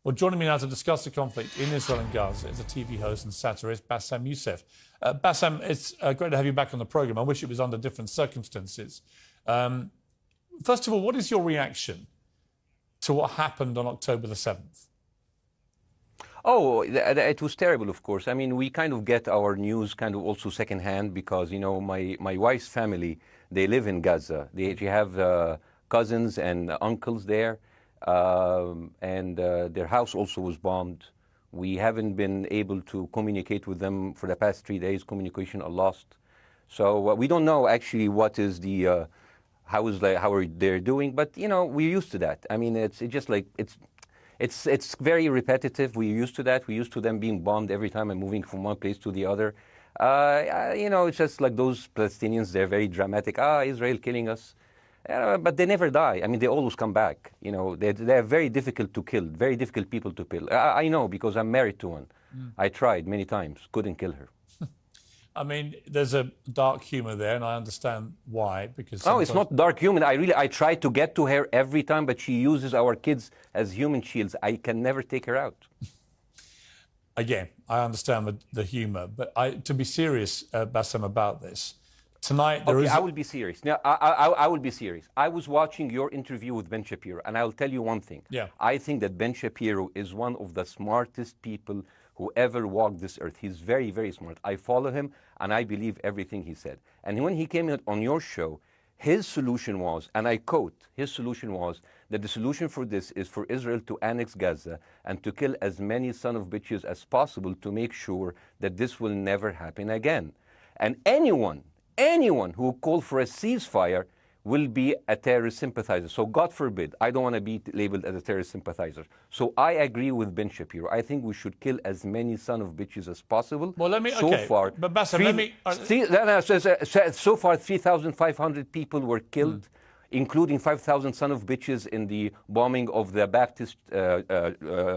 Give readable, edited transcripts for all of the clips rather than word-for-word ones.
Well, joining me now to discuss the conflict in Israel and Gaza is a TV host and satirist, Bاسم Yusuf. Bاسم, it's great to have you back on the programme. I wish it was under different circumstances. First of all, what is your reaction to what happened on October the 7th? Oh, it was terrible, of course. I mean, we kind of get our news kind of also secondhand because, you know, my wife's family, they live in Gaza. They have cousins and uncles there. And their house also was bombed. We haven't been able to communicate with them for the past 3 days. Communication are lost. So we don't know actually what is the how are they doing. But you know, we're used to that. I mean, it's just like it's very repetitive. We're used to that. We're used to them being bombed every time and moving from one place to the other. You know, it's just like those Palestinians. They're very dramatic. Israel killing us. But they never die. I mean, they always come back. You know, they're very difficult to kill, very difficult people to kill. I know because I'm married to one. I tried many times, couldn't kill her. I mean, there's a dark humour there, and I understand why. Because no, it's not dark humour. I try to get to her every time, but she uses our kids as human shields. I can never take her out. Again, I understand the humour, but to be serious, Bاسم, about this. Tonight, there is... I will be serious. Now, I will be serious. I was watching your interview with Ben Shapiro, and I'll tell you one thing. Yeah. I think that Ben Shapiro is one of the smartest people who ever walked this earth. He's very, very smart. I follow him, and I believe everything he said. And when he came on your show, his solution was, and I quote, his solution was that the solution for this is for Israel to annex Gaza and to kill as many son of bitches as possible to make sure that this will never happen again. And anyone who called for a ceasefire will be a terrorist sympathizer. So God forbid, I don't want to be labeled as a terrorist sympathizer. So I agree with Ben Shapiro. I think we should kill as many son of bitches as possible. Well, let me, so far, but Bاسم, let me... so far, 3,500 people were killed, including 5,000 son of bitches in the bombing of the Baptist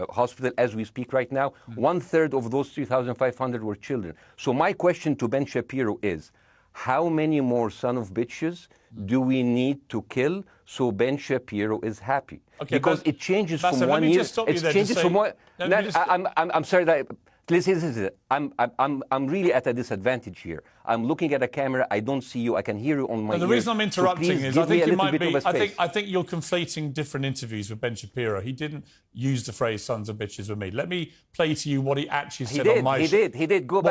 hospital as we speak right now. 1/3 of those 3,500 were children. So my question to Ben Shapiro is, how many more son of bitches do we need to kill so Ben Shapiro is happy? Okay, because it changes Bاسم, from 1 year. It changes from one. I'm sorry that. Listen. I'm really at a disadvantage here. I'm looking at a camera. I don't see you. I can hear you on my ear. The reason I'm interrupting is I think you might be. I think you're conflating different interviews with Ben Shapiro. He didn't use the phrase "sons of bitches" with me. Let me play to you what he actually said on my show. He did. Go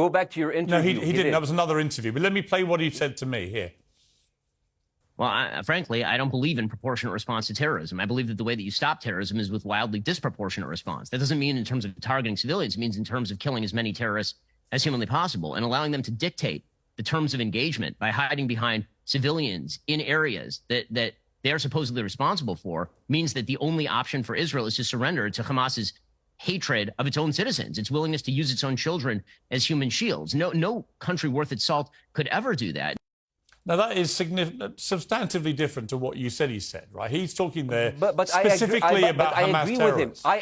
back to your interview. No, he didn't. That was another interview. But let me play what he said to me here. Well, frankly, I don't believe in proportionate response to terrorism. I believe that the way that you stop terrorism is with wildly disproportionate response. That doesn't mean in terms of targeting civilians. It means in terms of killing as many terrorists as humanly possible and allowing them to dictate the terms of engagement by hiding behind civilians in areas that they are supposedly responsible for means that the only option for Israel is to surrender to Hamas's hatred of its own citizens, its willingness to use its own children as human shields. No country worth its salt could ever do that. Now, that is substantively different to what you said he said, right? He's talking there but specifically about Hamas terrorists. I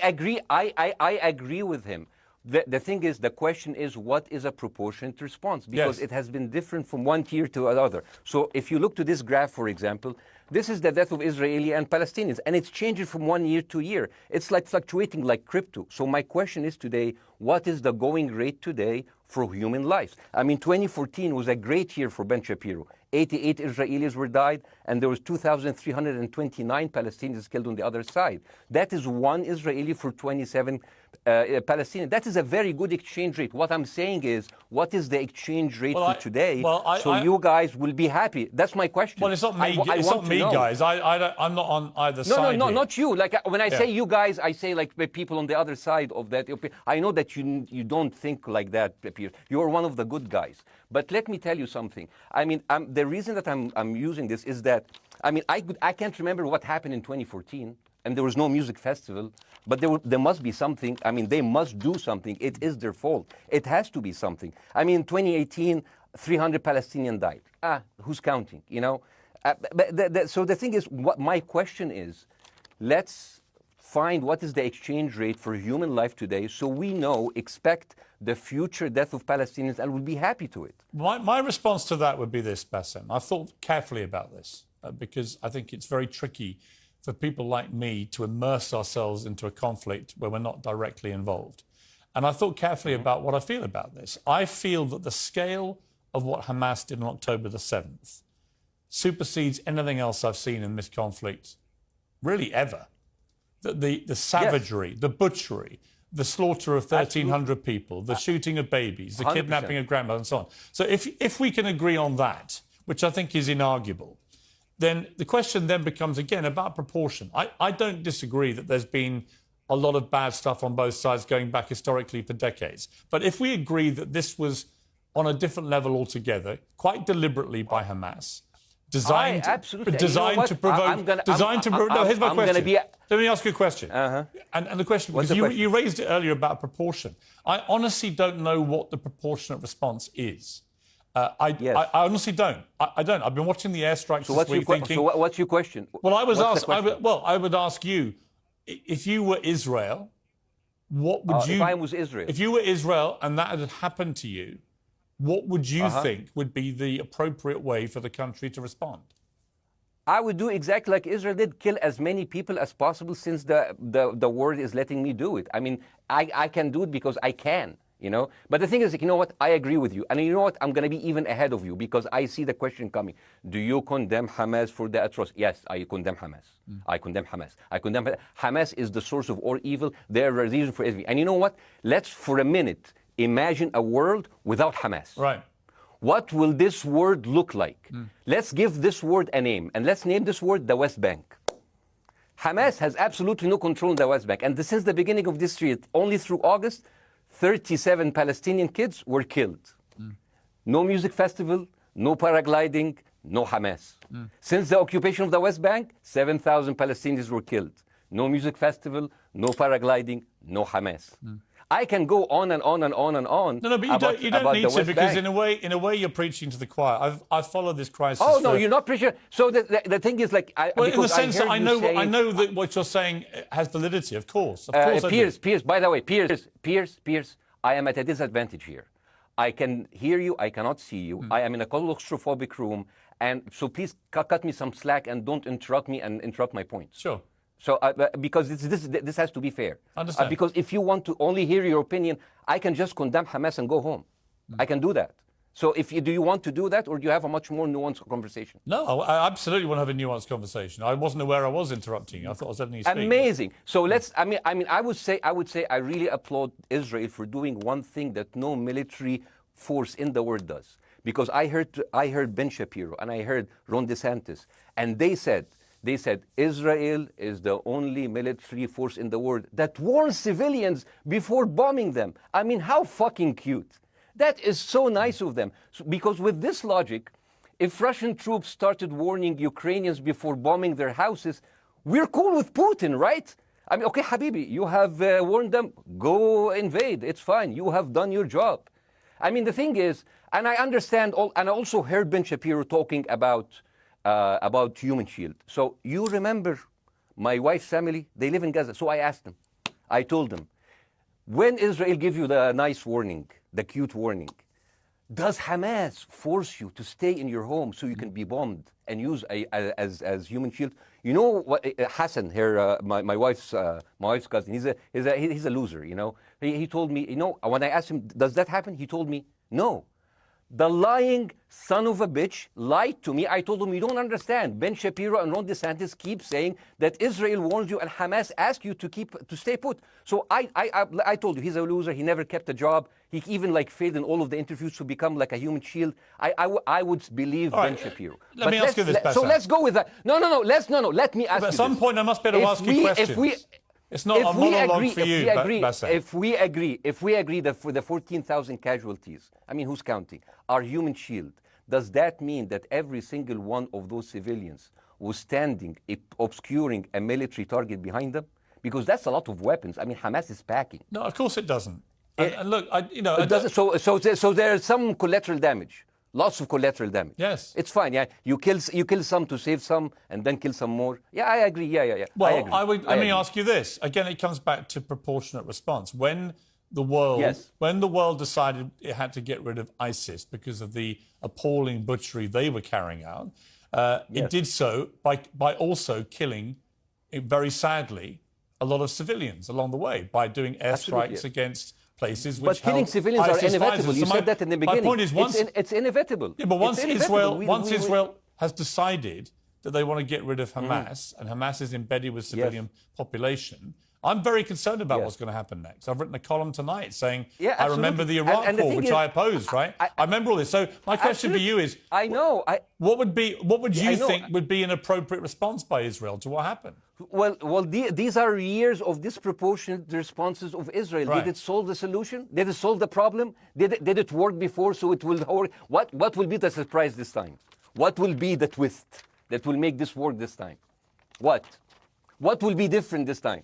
agree with him. The thing is, the question is, what is a proportionate response? Because it has been different from one tier to another. So if you look to this graph, for example, this is the death of Israeli and Palestinians, and it's changing from 1 year to year. It's like fluctuating like crypto. So my question is today, what is the going rate today for human lives? I mean, 2014 was a great year for Ben Shapiro. 88 Israelis were died, and there was 2,329 Palestinians killed on the other side. That is one Israeli for 27 Palestinians. That is a very good exchange rate. What I'm saying is, what is the exchange rate for today? So you guys will be happy. That's my question. Well, it's not me. It's not me, guys. I'm not on either side. No, not you. Like when I say you guys, I say like the people on the other side of that. I know that you don't think like that, Pierre. You're one of the good guys. But let me tell you something. I mean, the reason that I'm using this is that, I mean, I can't remember what happened in 2014, and there was no music festival, but there must be something. I mean, they must do something. It is their fault. It has to be something. I mean, 2018, 300 Palestinians died. Who's counting, you know? So the thing is, what my question is, let's find what is the exchange rate for human life today so we expect the future death of Palestinians and will be happy to it. My response to that would be this, Bاسم. I've thought carefully about this because I think it's very tricky for people like me to immerse ourselves into a conflict where we're not directly involved. And I thought carefully about what I feel about this. I feel that the scale of what Hamas did on October the 7th supersedes anything else I've seen in this conflict, really ever. The savagery, the butchery, the slaughter of 1,300 people, the shooting of babies, the 100%. kidnapping of grandmothers, and so on. So if we can agree on that, which I think is inarguable, then the question then becomes, again, about proportion. I don't disagree that there's been a lot of bad stuff on both sides going back historically for decades. But if we agree that this was on a different level altogether, quite deliberately by Hamas, designed to provoke... No, here's my question. Let me ask you a question. And the question, because you raised it earlier about proportion. I honestly don't know what the proportionate response is. I honestly don't. I don't. I've been watching the airstrikes this week thinking... So what's your question? Well, I would ask you, if you were Israel, what would you... If I was Israel. If you were Israel and that had happened to you, what would you think would be the appropriate way for the country to respond? I would do exactly like Israel did, kill as many people as possible, since the world is letting me do it. I mean, I can do it because I can, you know. But the thing is, you know what? I agree with you. And you know what? I'm going to be even ahead of you, because I see the question coming. Do you condemn Hamas for the atrocity? Yes, I condemn Hamas. I condemn Hamas. Hamas is the source of all evil. They're a reason for everything. And you know what? Let's, for a minute, imagine a world without Hamas. Right. What will this word look like? Let's give this word a name, and let's name this word the West Bank. Hamas has absolutely no control in the West Bank. And since the beginning of this year, only through August, 37 Palestinian kids were killed. No music festival, no paragliding, no Hamas. Since the occupation of the West Bank, 7,000 Palestinians were killed. No music festival, no paragliding, no Hamas. I can go on and on and on and on. No, but you don't need to, because in a way you're preaching to the choir. I've followed this crisis. Oh no, you're not preaching. So the thing is, like, in the sense that I know that what you're saying has validity. Of course, Piers. By the way, Piers. I am at a disadvantage here. I can hear you. I cannot see you. I am in a claustrophobic room, and so please cut me some slack and don't interrupt me and interrupt my points. Sure. So, because this has to be fair. Understand. Because if you want to only hear your opinion, I can just condemn Hamas and go home. I can do that. So, do you want to do that, or do you have a much more nuanced conversation? No, I absolutely want to have a nuanced conversation. I wasn't aware I was interrupting you. I thought I was letting you speak. Amazing. So I would say I really applaud Israel for doing one thing that no military force in the world does. Because I heard Ben Shapiro and I heard Ron DeSantis, and they said Israel is the only military force in the world that warns civilians before bombing them. I mean, how fucking cute. That is so nice of them. Because with this logic, if Russian troops started warning Ukrainians before bombing their houses, we're cool with Putin, right? I mean, okay, Habibi, you have warned them, go invade. It's fine. You have done your job. I mean, the thing is, and I understand, and I also heard Ben Shapiro talking about Human Shield. So you remember my wife's family, they live in Gaza. So I asked them, I told them, when Israel gives you the nice warning, the cute warning, does Hamas force you to stay in your home so you can be bombed and use as human shield? You know what, Hassan here, my wife's cousin, he's a loser, you know. He told me, you know, when I asked him, does that happen? He told me, no. The lying son of a bitch lied to me. I told him, you don't understand. Ben Shapiro and Ron DeSantis keep saying that Israel warns you and Hamas asks you to stay put. So I told you, he's a loser. He never kept a job. He even failed in all of the interviews to become like a human shield. I would believe Ben Shapiro. Let me ask you this, So let's go with that. No. Let me ask you At some point, I must be able to ask you questions. It's not a monologue for you, Bassem. If we agree that for the 14,000 casualties, I mean, who's counting, our human shield, does that mean that every single one of those civilians was standing, obscuring a military target behind them? Because that's a lot of weapons. I mean, Hamas is packing. No, of course it doesn't. And look, So there's some collateral damage. Lots of collateral damage. Yes. It's fine, yeah. You kill some to save some and then kill some more. Yeah, I agree. Yeah. Well, let me ask you this. Again, it comes back to proportionate response. When the world decided it had to get rid of ISIS because of the appalling butchery they were carrying out, it did so by also killing very sadly, a lot of civilians along the way by doing airstrikes against places which But killing civilians are inevitable. You said that in the beginning. My point is, it's inevitable. Yeah, but once Israel has decided that they want to get rid of Hamas, and Hamas is embedded with civilian population, I'm very concerned about what's going to happen next. I've written a column tonight saying, I remember the Iraq War, which I opposed, right? I remember all this. So my question for you is, what would you think would be an appropriate response by Israel to what happened? Well, these are years of disproportionate responses of Israel. Right. Did it solve the solution? Did it solve the problem? Did it work before, so it will work? What will be the surprise this time? What will be the twist that will make this work this time? What will be different this time?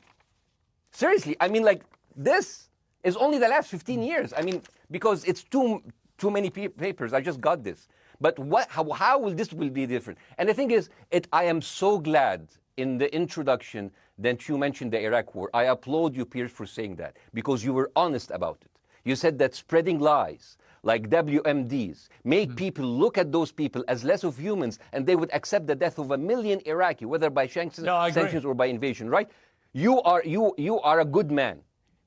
Seriously, I mean, like, this is only the last 15 years. I mean, because it's too many papers. I just got this. But how will this be different? And the thing is, I am so glad in the introduction that you mentioned the Iraq War. I applaud you, Piers, for saying that, because you were honest about it. You said that spreading lies like WMDs make people look at those people as less of humans, and they would accept the death of 1 million Iraqi, whether by sanctions or by invasion, right? You are a good man.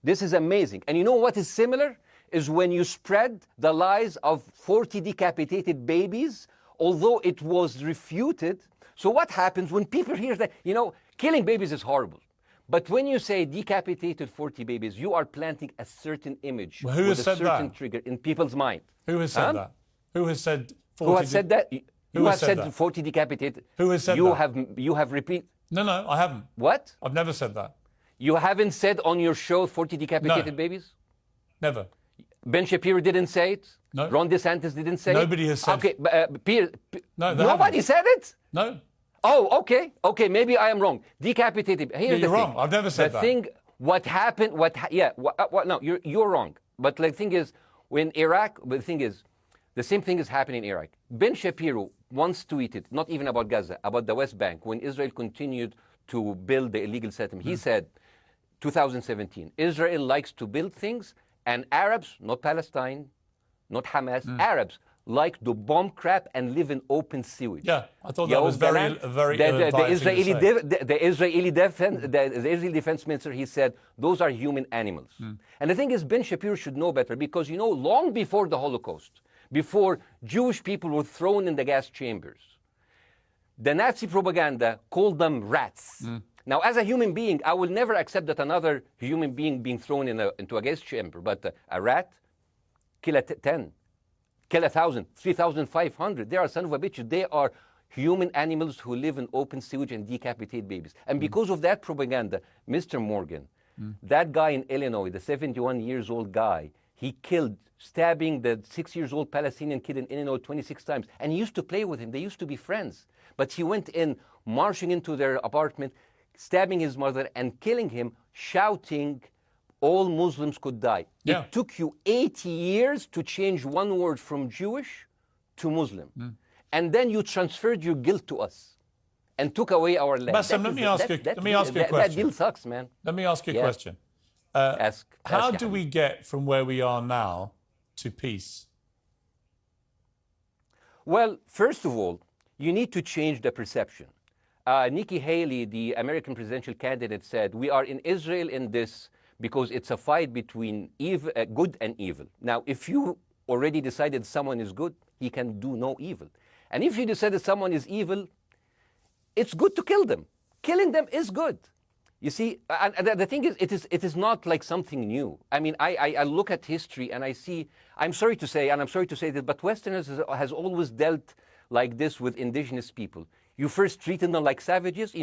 This is amazing. And you know what is similar? Is when you spread the lies of 40 decapitated babies, although it was refuted. So what happens when people hear that, killing babies is horrible. But when you say decapitated 40 babies, you are planting a certain image with a certain trigger in people's mind. Who has said that? Who has said 40? Who has said that? Who has said 40 decapitated? Who has said that? You have repeated. No, I haven't. What? I've never said that. You haven't said on your show 40 decapitated babies? Never. Ben Shapiro didn't say it? No. Ron DeSantis didn't say Nobody it? has said it. Okay, no, nobody said it? No. Oh, okay. Okay, maybe I am wrong. Decapitated. Here's you're wrong. I've never said that. The thing, what happened, no, you're wrong. But the thing is, when Iraq, the thing is, the same thing is happening in Iraq. Ben Shapiro once tweeted, not even about Gaza, about the West Bank, when Israel continued to build the illegal settlement. He said, 2017, Israel likes to build things, and Arabs, not Palestine, not Hamas, Arabs like to bomb crap and live in open sewage. Yeah, I thought that was very the Israeli defense minister, he said, those are human animals. And the thing is, Ben Shapiro should know better, because, long before the Holocaust, before Jewish people were thrown in the gas chambers, the Nazi propaganda called them rats. Now, as a human being, I will never accept that another human being being thrown into a gas chamber. But a rat, kill 10, kill 1,000, 3,500. They are son of a bitch. They are human animals who live in open sewage and decapitate babies. And because of that propaganda, Mr. Morgan, that guy in Illinois, the 71-years-old guy, he killed, stabbing the 6-year-old Palestinian kid in Illinois 26 times. And he used to play with him. They used to be friends. But he went in, marching into their apartment, stabbing his mother and killing him, shouting, all Muslims could die. Yeah. It took you 80 years to change one word from Jewish to Muslim. And then you transferred your guilt to us and took away our land. Bassem, let me ask you a question. That deal sucks, man. Let me ask you a question. How do we get from where we are now to peace? Well, first of all, you need to change the perception. Nikki Haley, the American presidential candidate, said, we are in Israel in this because it's a fight between good and evil. Now, if you already decided someone is good, he can do no evil. And if you decided someone is evil, it's good to kill them. Killing them is good. You see, and the thing is, it is not like something new. I mean, I look at history and I see, I'm sorry to say this, but Westerners has always dealt like this with indigenous people. You first treated them like savages,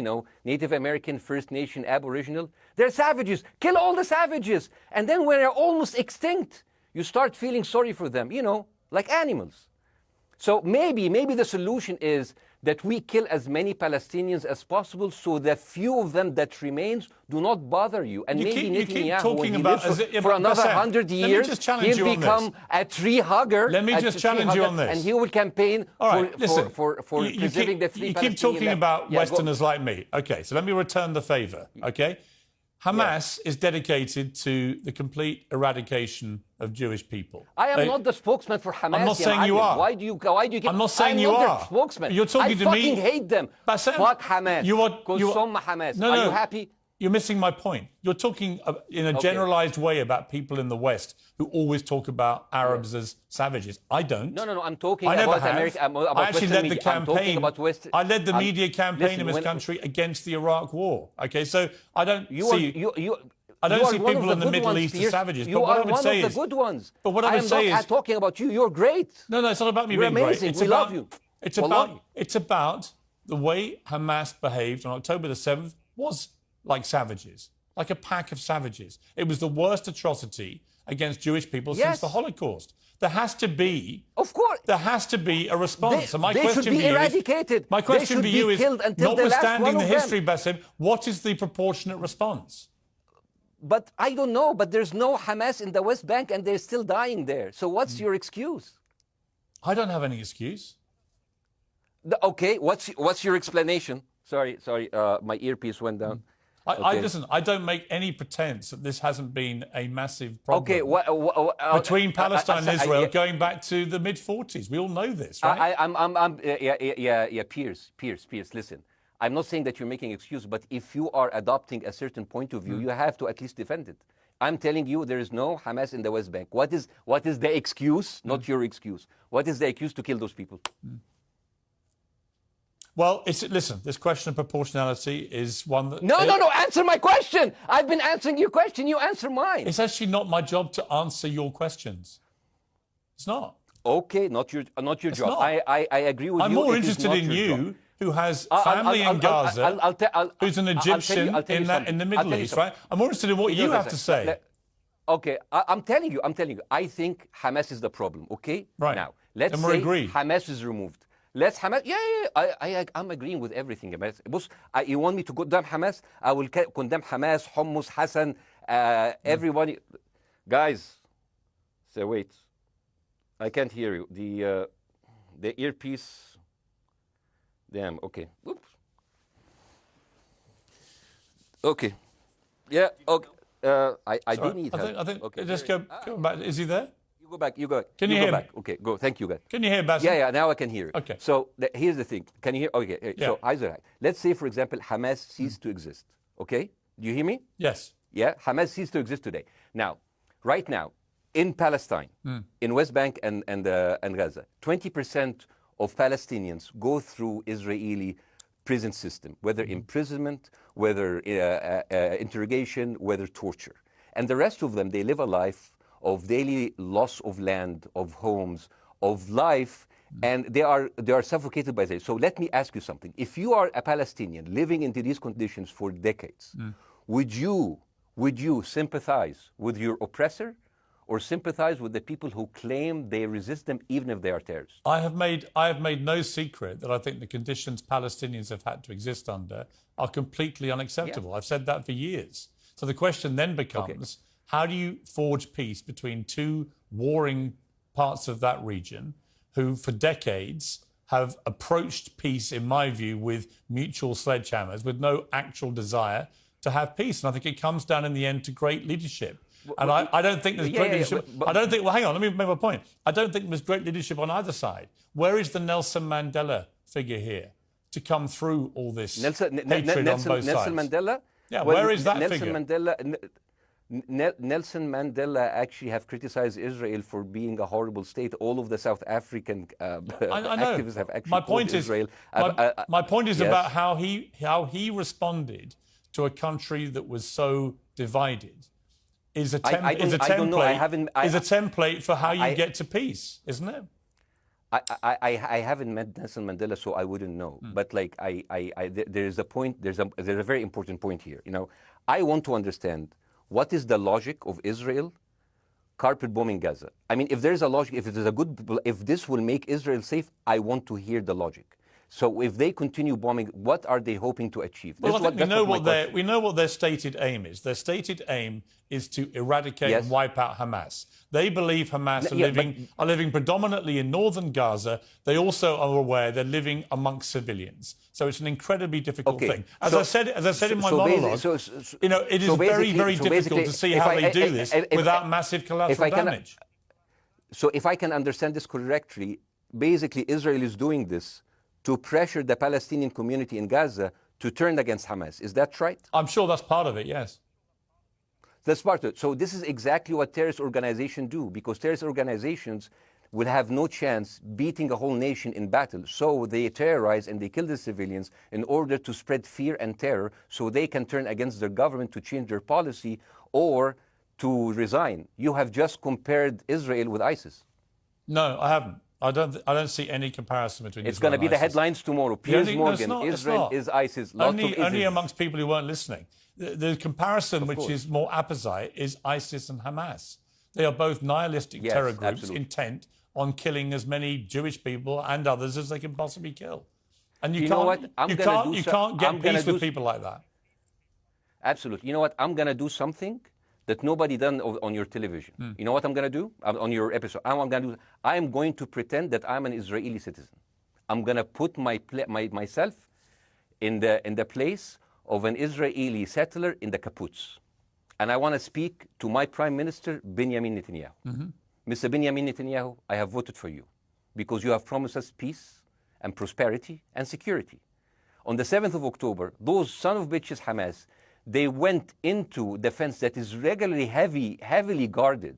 Native American, First Nation, Aboriginal. They're savages. Kill all the savages. And then when they're almost extinct, you start feeling sorry for them, like animals. So maybe the solution is that we kill as many Palestinians as possible, so the few of them that remains do not bother you. And maybe Netanyahu, when he lives for another 100 years, he'll become a tree hugger. Let me just challenge you on this. And he will campaign for preserving the free Palestinian. You keep talking about Westerners like me. Okay, so let me return the favor, okay? Hamas is dedicated to the complete eradication of Jewish people. I am not the spokesman for Hamas. I'm not saying you are. Why do you keep... I'm not saying you I'm are. not their spokesman. You're talking to me. I fucking hate them. Bassem, Fuck Hamas. You are Hamas. No, are you happy? You're missing my point. You're talking in a generalized way about people in the West who always talk about Arabs as savages. I don't. No. I'm talking about America. About I actually led the campaign. I led the media campaign in this country against the Iraq War. Okay, so I don't see. I don't see people in the Middle East as savages. You are one of the good ones. But what I would say is, I'm not talking about you. You're great. No, it's not about me being amazing. great. We love you. It's about the way Hamas behaved on October the 7th was like savages, like a pack of savages. It was the worst atrocity against Jewish people since the Holocaust. There has to be, of course, there has to be a response. They should be eradicated. My question for you is, notwithstanding the history, Bassem, what is the proportionate response? But I don't know. But there's no Hamas in the West Bank, and they're still dying there. So what's your excuse? I don't have any excuse. Okay, what's your explanation? Sorry, my earpiece went down. Listen, I don't make any pretense that this hasn't been a massive problem between Palestine and Israel going back to the mid-40s. We all know this, right? Pierce, listen. I'm not saying that you're making excuses, but if you are adopting a certain point of view, you have to at least defend it. I'm telling you, there is no Hamas in the West Bank. What is the excuse? Not your excuse. What is the excuse to kill those people? Well, listen, this question of proportionality is one that... No, answer my question. I've been answering your question. You answer mine. It's actually not my job to answer your questions. It's not. Okay, not your job. Not. I agree with you. I'm more interested in you, who has family in Gaza, who's an Egyptian in the Middle East, right? I'm more interested in what you have to say. Okay, I'm telling you. I think Hamas is the problem, okay? Right. Now, let's say Hamas is removed. Let's Hamas. I'm agreeing with everything. You want me to condemn Hamas? I will condemn Hamas, Hummus, Hassan, everybody. Guys, so wait. I can't hear you. The earpiece. Damn. Okay. Oops. Okay. Yeah. Okay. I do need help. I think. Okay. Just go back. Is he there? You go back. You go. Can you hear me? Okay. Go. Thank you, guys. Can you hear Bassem? Yeah. Now I can hear you. Okay. So here's the thing. Can you hear? Okay. Yeah. So Isaac, let's say, for example, Hamas ceased to exist. Okay. Do you hear me? Yes. Yeah. Hamas ceased to exist today. Now, right now, in Palestine, in West Bank and Gaza, 20% of Palestinians go through Israeli prison system, whether imprisonment, whether interrogation, whether torture. And the rest of them, they live a life of daily loss of land, of homes, of life, and they are suffocated by this. So let me ask you something. If you are a Palestinian living into these conditions for decades, would you sympathize with your oppressor, or sympathize with the people who claim they resist them even if they are terrorists? I have made no secret that I think the conditions Palestinians have had to exist under are completely unacceptable. I've said that for years. So the question then becomes, how do you forge peace between two warring parts of that region who for decades have approached peace, in my view, with mutual sledgehammers, with no actual desire to have peace? And I think it comes down in the end to great leadership. And I don't think there's great leadership. I don't think. Well, hang on. Let me make my point. I don't think there's great leadership on either side. Where is the Nelson Mandela figure here to come through all this hatred on both sides? Nelson Mandela. Yeah. Where is that Nelson figure? Nelson Mandela actually have criticized Israel for being a horrible state. All of the South African activists have actually called Israel. My point is about how he responded to a country that was so divided. Is a template for how you get to peace, isn't it? I haven't met Nelson Mandela, so I wouldn't know. But there is a point. There's a very important point here. I want to understand what is the logic of Israel carpet bombing Gaza. I mean, if there's a logic, if this will make Israel safe, I want to hear the logic. So if they continue bombing, what are they hoping to achieve? Well, I think we know what their stated aim is. Their stated aim is to eradicate and wipe out Hamas. They believe Hamas are living predominantly in northern Gaza. They also are aware they're living amongst civilians. So it's an incredibly difficult thing. As I said in my monologue, it is very, very difficult to see how they do this without massive collateral damage. So if I can understand this correctly, basically Israel is doing this to pressure the Palestinian community in Gaza to turn against Hamas. Is that right? I'm sure that's part of it, yes. That's part of it. So this is exactly what terrorist organizations do, because terrorist organizations will have no chance beating a whole nation in battle. So they terrorize and they kill the civilians in order to spread fear and terror so they can turn against their government to change their policy or to resign. You have just compared Israel with ISIS. No, I haven't. I don't see any comparison between. It's going to be the headlines tomorrow. Piers Morgan, Israel is ISIS. Only amongst people who weren't listening. The comparison, which is more apposite, is ISIS and Hamas. They are both nihilistic terror groups intent on killing as many Jewish people and others as they can possibly kill. And you can't get peace with people like that. Absolutely. You know what? I'm going to do something that nobody done on your television. You know what I'm going to do on your episode? I'm going to pretend that I'm an Israeli citizen. I'm going to put myself in the place of an Israeli settler in the kibbutz. And I want to speak to my Prime Minister, Benjamin Netanyahu. Mr. Benjamin Netanyahu, I have voted for you because you have promised us peace and prosperity and security. On the 7th of October, those son of bitches Hamas, they went into the fence that is regularly heavily guarded.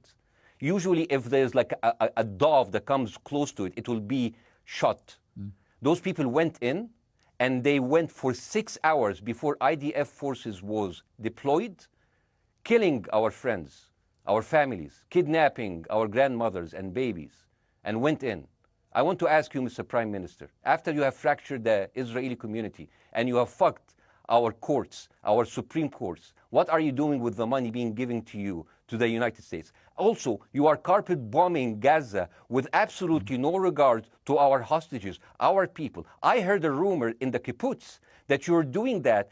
Usually if there's like a dove that comes close to it, it will be shot. Those people went in and they went for 6 hours before IDF forces was deployed, killing our friends, our families, kidnapping our grandmothers and babies, and went in. I want to ask you, Mr. Prime Minister, after you have fractured the Israeli community and you have fucked our courts, our Supreme Courts, what are you doing with the money being given to you, to the United States? Also, you are carpet bombing Gaza with absolutely no regard to our hostages, our people. I heard a rumor in the kibbutz that you're doing that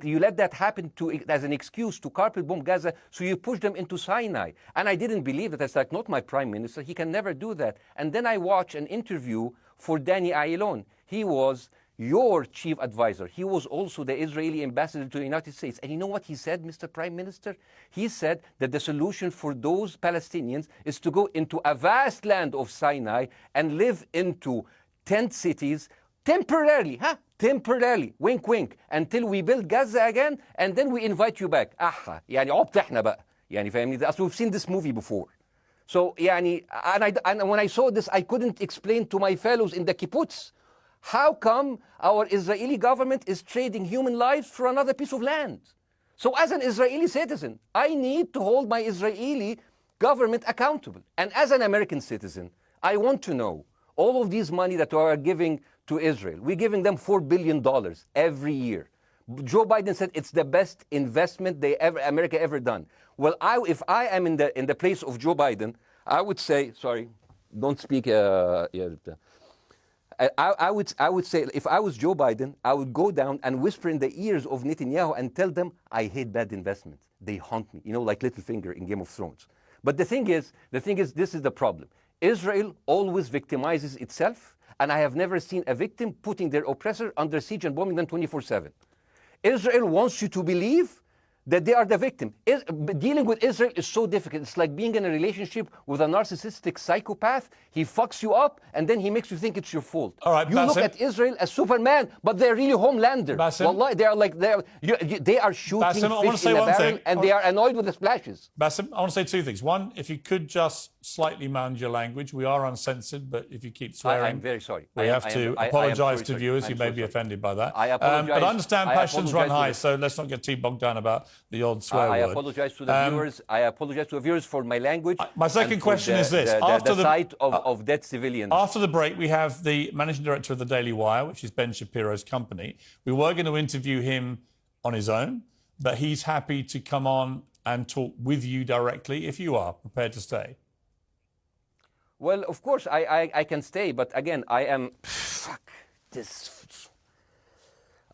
you let that happen as an excuse to carpet bomb Gaza, so you push them into Sinai. And I didn't believe that. It's like, not my Prime Minister, he can never do that. And then I watched an interview for Danny Ayalon. He was your chief advisor. He was also the Israeli ambassador to the United States. And you know what he said, Mr. Prime Minister? He said that the solution for those Palestinians is to go into a vast land of Sinai and live into tent cities temporarily, temporarily, wink wink, until we build Gaza again, and then we invite you back. يعني عبط احنا بقى. يعني فاهمني؟ أصل we've seen this movie before. So يعني, and when I saw this, I couldn't explain to my fellows in the kibbutz, how come our Israeli government is trading human lives for another piece of land? So as an Israeli citizen, I need to hold my Israeli government accountable. And as an American citizen, I want to know all of these money that we are giving to Israel. We're giving them $4 billion every year. Joe Biden said it's the best investment America ever done. Well, if I am in the place of Joe Biden, I would say, sorry, don't speak. I would say, if I was Joe Biden, I would go down and whisper in the ears of Netanyahu and tell them, I hate bad investments. They haunt me, like Littlefinger in Game of Thrones. But the thing is, this is the problem. Israel always victimizes itself, and I have never seen a victim putting their oppressor under siege and bombing them 24/7. Israel wants you to believe that they are the victim. Dealing with Israel is so difficult. It's like being in a relationship with a narcissistic psychopath. He fucks you up, and then he makes you think it's your fault. All right, you Bاسم. Look at Israel as Superman, but they're really Homelander. Wallahi, they are shooting Bاسم, fish in a barrel, and they are annoyed with the splashes. Bاسm, I want to say two things. One, if you could just slightly manage your language. We are uncensored, but if you keep swearing, I'm very sorry. We have to apologise to viewers who may be offended by that. I apologize. But I understand passions run high, so let's not get too bogged down about the odd swear word. I apologize to the viewers. I apologize to the viewers for my language. My second question is this: after the sight of dead civilians. After the break, we have the managing director of the Daily Wire, which is Ben Shapiro's company. We were going to interview him on his own, but he's happy to come on and talk with you directly if you are prepared to stay. Well, of course, I can stay, but again, I am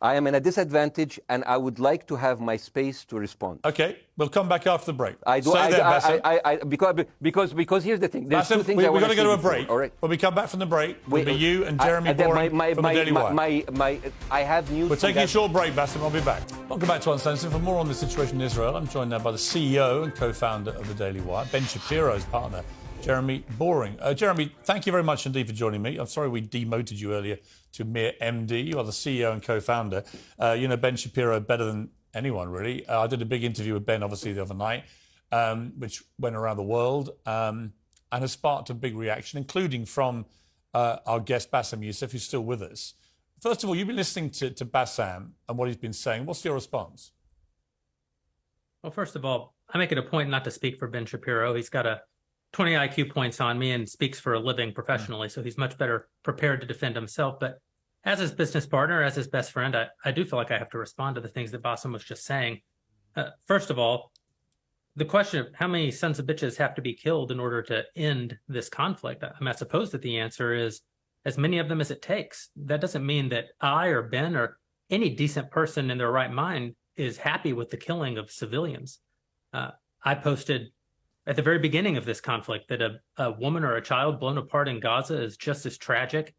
I am in a disadvantage, and I would like to have my space to respond. Okay, we'll come back after the break. Because here's the thing. There's Bassem, two things we've I want got to go to a before, break. all right? When we come back from the break, we'll be you and Jeremy Boring from the Daily Wire. I have news. We're taking a short break, Bassem. I'll be back. Welcome back to Uncensored. For more on the situation in Israel, I'm joined now by the CEO and co-founder of the Daily Wire, Ben Shapiro's partner, Jeremy Boring. Jeremy, thank you very much indeed for joining me. I'm sorry we demoted you earlier to mere MD. You are the CEO and co-founder. You know Ben Shapiro better than anyone, really. I did a big interview with Ben, obviously, the other night, which went around the world and has sparked a big reaction, including from our guest, Bassem Youssef, who's still with us. First of all, you've been listening to Bassem and what he's been saying. What's your response? Well, first of all, I make it a point not to speak for Ben Shapiro. He's got 20 IQ points on me and speaks for a living professionally, so he's much better prepared to defend himself. But as his business partner, as his best friend, I do feel like I have to respond to the things that Bassem was just saying. First of all, the question of how many sons of bitches have to be killed in order to end this conflict, I suppose that the answer is as many of them as it takes. That doesn't mean that I or Ben or any decent person in their right mind is happy with the killing of civilians. I posted at the very beginning of this conflict that a woman or a child blown apart in Gaza is just as tragic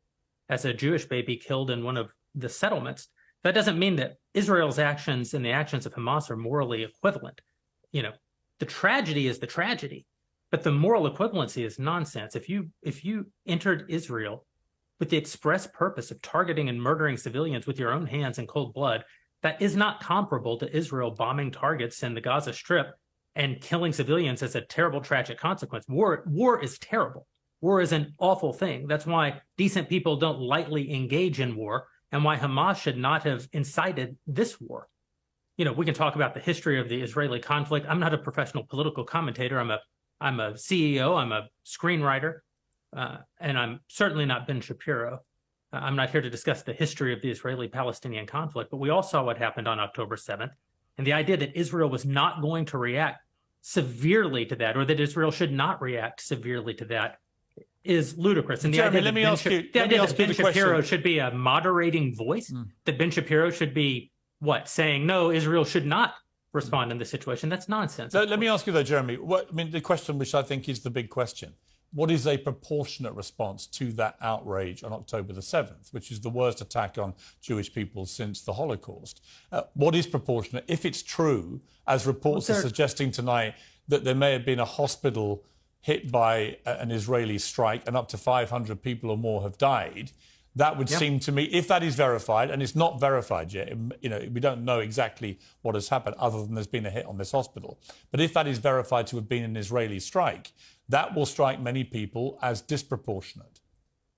as a Jewish baby killed in one of the settlements. That doesn't mean that Israel's actions and the actions of Hamas are morally equivalent. You know, the tragedy is the tragedy, but the moral equivalency is nonsense. If you entered Israel with the express purpose of targeting and murdering civilians with your own hands in cold blood, that is not comparable to Israel bombing targets in the Gaza Strip and killing civilians as a terrible, tragic consequence. War is terrible. War is an awful thing. That's why decent people don't lightly engage in war, and why Hamas should not have incited this war. You know, we can talk about the history of the Israeli conflict. I'm not a professional political commentator. I'm a CEO. I'm a screenwriter, and I'm certainly not Ben Shapiro. I'm not here to discuss the history of the Israeli-Palestinian conflict, but we all saw what happened on October 7th. And the idea that Israel was not going to react severely to that, or that Israel should not react severely to that, is ludicrous. And Jeremy, let me ask you that Ben Shapiro should be a moderating voice, that Ben Shapiro should be, saying, no, Israel should not respond in this situation. That's nonsense. Let me ask you, though, Jeremy, the question which I think is the big question. What is a proportionate response to that outrage on October the 7th, which is the worst attack on Jewish people since the Holocaust? What is proportionate? If it's true, as reports are suggesting tonight, that there may have been a hospital hit by an Israeli strike and up to 500 people or more have died, that would seem to me, if that is verified, and it's not verified yet, you know, we don't know exactly what has happened other than there's been a hit on this hospital. But if that is verified to have been an Israeli strike, that will strike many people as disproportionate.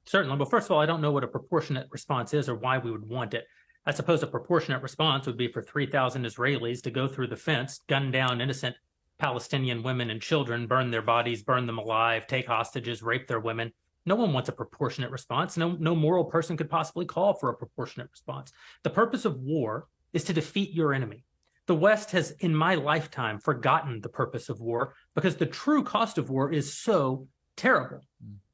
Certainly. Well, first of all, I don't know what a proportionate response is or why we would want it. I suppose a proportionate response would be for 3,000 Israelis to go through the fence, gun down innocent Palestinian women and children, burn their bodies, burn them alive, take hostages, rape their women. No one wants a proportionate response. No moral person could possibly call for a proportionate response. The purpose of war is to defeat your enemy. The West has, in my lifetime, forgotten the purpose of war because the true cost of war is so terrible.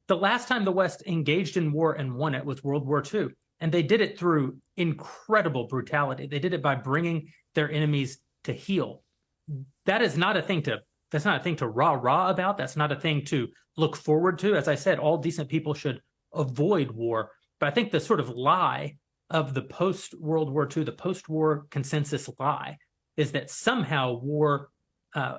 The last time the West engaged in war and won it was World War II, and they did it through incredible brutality. They did it by bringing their enemies to heel. That's not a thing to rah-rah about. That's not a thing to look forward to. As I said, all decent people should avoid war. But I think the sort of lie of the post-World War II, the post-war consensus lie, is that somehow war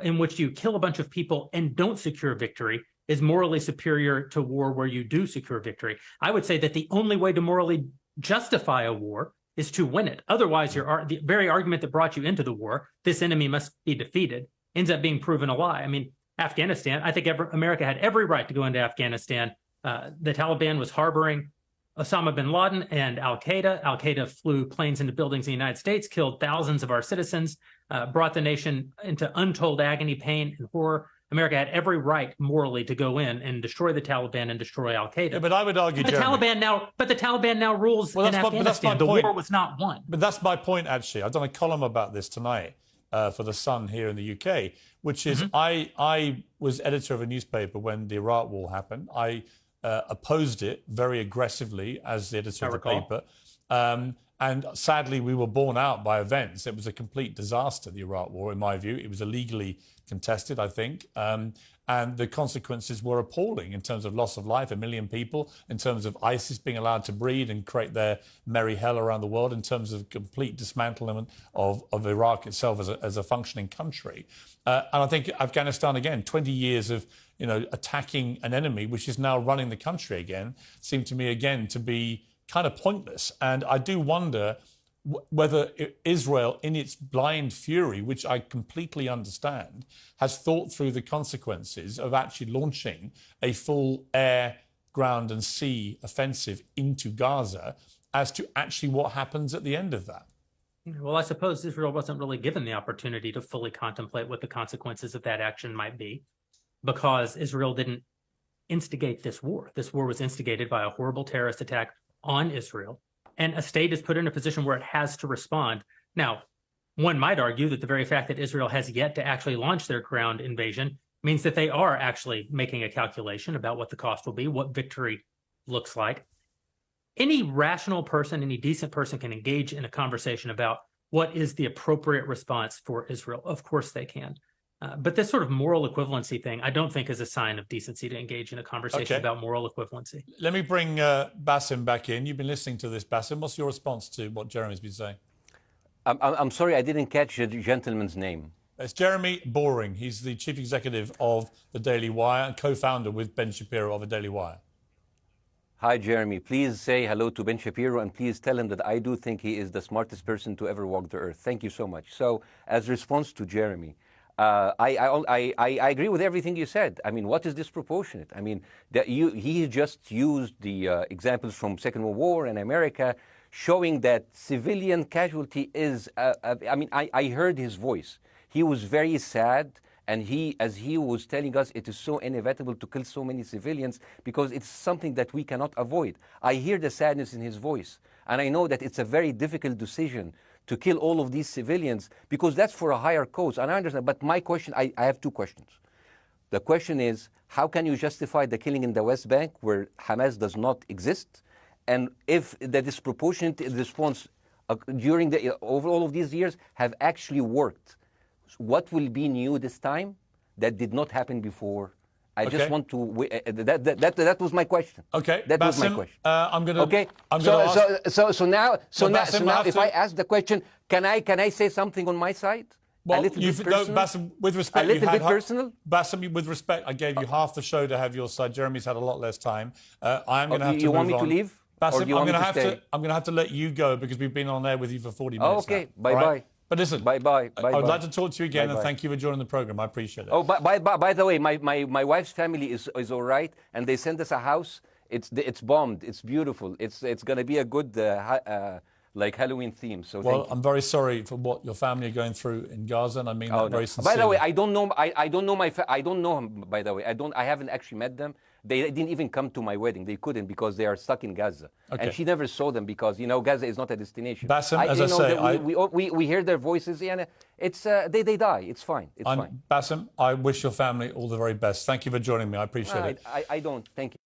in which you kill a bunch of people and don't secure victory is morally superior to war where you do secure victory. I would say that the only way to morally justify a war is to win it. Otherwise, the very argument that brought you into the war, this enemy must be defeated, ends up being proven a lie. I mean, Afghanistan, I think America had every right to go into Afghanistan. The Taliban was harboring Osama bin Laden and Al-Qaeda. Al-Qaeda flew planes into buildings in the United States, killed thousands of our citizens, brought the nation into untold agony, pain, and horror. America had every right morally to go in and destroy the Taliban and destroy Al-Qaeda. Yeah, but I would argue, the Taliban now rules in Afghanistan. The war was not won. But that's my point, actually. I've done a column about this tonight for The Sun here in the UK, which is I was editor of a newspaper when the Iraq War happened. I opposed it very aggressively as the editor of the paper. And sadly, we were borne out by events. It was a complete disaster, the Iraq War, in my view. It was illegally contested, I think. And the consequences were appalling in terms of loss of life, 1 million people, in terms of ISIS being allowed to breed and create their merry hell around the world, in terms of complete dismantlement of Iraq itself as a functioning country. And I think Afghanistan, again, 20 years of attacking an enemy, which is now running the country again, seemed to me, again, to be kind of pointless. And I do wonder whether Israel, in its blind fury, which I completely understand, has thought through the consequences of actually launching a full air, ground and sea offensive into Gaza as to actually what happens at the end of that. Well, I suppose Israel wasn't really given the opportunity to fully contemplate what the consequences of that action might be, because Israel didn't instigate this war. This war was instigated by a horrible terrorist attack on Israel, and a state is put in a position where it has to respond. Now, one might argue that the very fact that Israel has yet to actually launch their ground invasion means that they are actually making a calculation about what the cost will be, what victory looks like. Any rational person, any decent person can engage in a conversation about what is the appropriate response for Israel. Of course they can. But this sort of moral equivalency thing, I don't think is a sign of decency to engage in a conversation about moral equivalency. Let me bring Bاسم back in. You've been listening to this, Bاسم. What's your response to what Jeremy's been saying? I'm sorry, I didn't catch the gentleman's name. It's Jeremy Boring. He's the chief executive of the Daily Wire and co-founder with Ben Shapiro of the Daily Wire. Hi, Jeremy. Please say hello to Ben Shapiro, and please tell him that I do think he is the smartest person to ever walk the earth. Thank you so much. So, as response to Jeremy, I agree with everything you said. I mean, what is disproportionate? I mean, he just used the examples from Second World War and America, showing that civilian casualty is, I mean, I heard his voice. He was very sad, and as he was telling us, it is so inevitable to kill so many civilians because it's something that we cannot avoid. I hear the sadness in his voice, and I know that it's a very difficult decision to kill all of these civilians, because that's for a higher cause, and I understand. But my question, I have two questions. The question is, how can you justify the killing in the West Bank where Hamas does not exist? And if the disproportionate response during over all of these years have actually worked, what will be new this time that did not happen before? I just want to. That was my question. Okay, that was my question. I'm gonna. Okay. So now, if I ask the question, can I say something on my side? Well, a little bit personal? Bاسم, with respect, a little bit personal. Bاسm, with respect, I gave you half the show to have your side. Jeremy's had a lot less time. I'm going to have to. You move want me on. to leave? Bاسm, or do you want me to stay? I'm going to have to let you go because we've been on air with you for 40 minutes. Oh, okay. Now. Bye bye. But listen, bye bye. I would like to talk to you again, and thank you for joining the program. I appreciate it. Oh, by the way, my wife's family is all right, and they sent us a house. It's bombed. It's beautiful. It's going to be a good like Halloween theme. So well, I'm very sorry for what your family are going through in Gaza, and I mean that very sincerely. By the way, I don't know. I don't know I don't know him. By the way, I haven't actually met them. They didn't even come to my wedding. They couldn't because they are stuck in Gaza. Okay. And she never saw them because, Gaza is not a destination. Bاسm, as I say, we hear their voices, and it's they die. It's fine. It's fine. Bاسm, I wish your family all the very best. Thank you for joining me. I appreciate it. I don't. Thank you.